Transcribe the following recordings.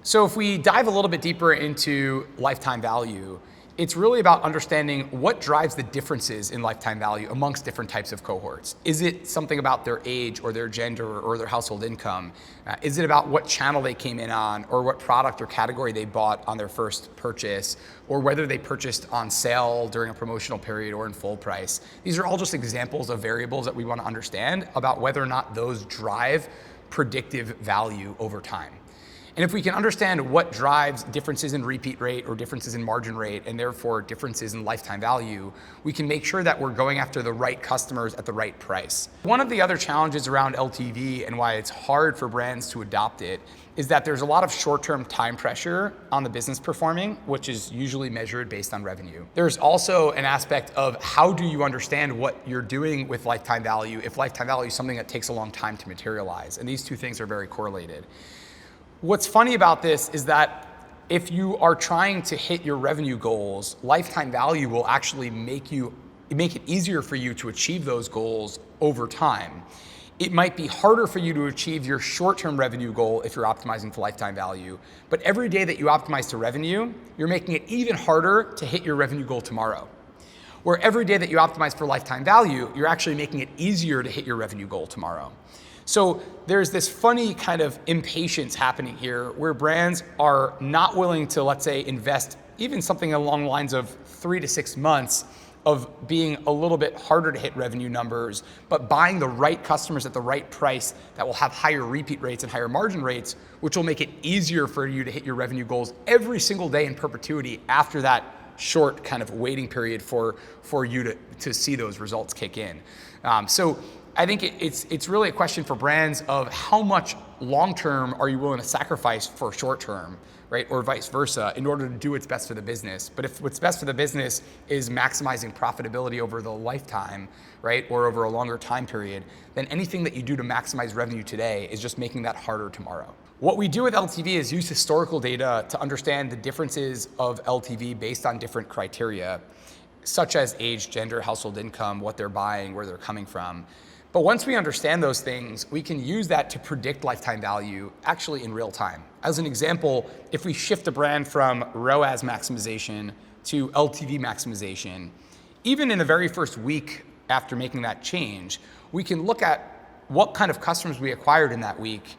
So if we dive a little bit deeper into lifetime value, it's really about understanding what drives the differences in lifetime value amongst different types of cohorts. Is it something about their age or their gender or their household income? Is it about what channel they came in on or what product or category they bought on their first purchase, or whether they purchased on sale during a promotional period or in full price? These are all just examples of variables that we want to understand about whether or not those drive predictive value over time. And if we can understand what drives differences in repeat rate or differences in margin rate and therefore differences in lifetime value, we can make sure that we're going after the right customers at the right price. One of the other challenges around LTV and why it's hard for brands to adopt it is that there's a lot of short-term time pressure on the business performing, which is usually measured based on revenue. There's also an aspect of how do you understand what you're doing with lifetime value if lifetime value is something that takes a long time to materialize, and these two things are very correlated. What's funny about this is that if you are trying to hit your revenue goals, lifetime value will actually make it easier for you to achieve those goals over time. It might be harder for you to achieve your short-term revenue goal if you're optimizing for lifetime value, but every day that you optimize to revenue, you're making it even harder to hit your revenue goal tomorrow. Where every day that you optimize for lifetime value, you're actually making it easier to hit your revenue goal tomorrow. So there's this funny kind of impatience happening here where brands are not willing to, let's say, invest even something along the lines of 3 to 6 months of being a little bit harder to hit revenue numbers, but buying the right customers at the right price that will have higher repeat rates and higher margin rates, which will make it easier for you to hit your revenue goals every single day in perpetuity after that short kind of waiting period for you to see those results kick in. So I think it's really a question for brands of how much long-term are you willing to sacrifice for short-term, right? Or vice versa in order to do what's best for the business. But if what's best for the business is maximizing profitability over the lifetime, right? Or over a longer time period, then anything that you do to maximize revenue today is just making that harder tomorrow. What we do with LTV is use historical data to understand the differences of LTV based on different criteria, such as age, gender, household income, what they're buying, where they're coming from. But once we understand those things, we can use that to predict lifetime value actually in real time. As an example, if we shift a brand from ROAS maximization to LTV maximization, even in the very first week after making that change, we can look at what kind of customers we acquired in that week,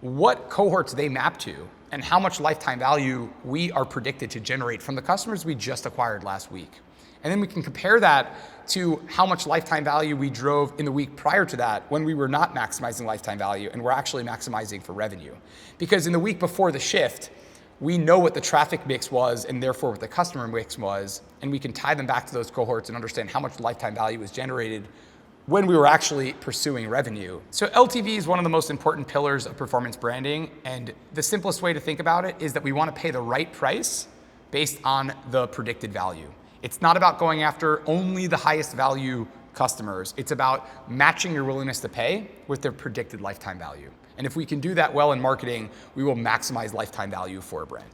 what cohorts they map to, and how much lifetime value we are predicted to generate from the customers we just acquired last week. And then we can compare that to how much lifetime value we drove in the week prior to that when we were not maximizing lifetime value and we're actually maximizing for revenue. Because in the week before the shift, we know what the traffic mix was and therefore what the customer mix was, and we can tie them back to those cohorts and understand how much lifetime value was generated when we were actually pursuing revenue. So LTV is one of the most important pillars of performance branding, and the simplest way to think about it is that we want to pay the right price based on the predicted value. It's not about going after only the highest value customers. It's about matching your willingness to pay with their predicted lifetime value. And if we can do that well in marketing, we will maximize lifetime value for a brand.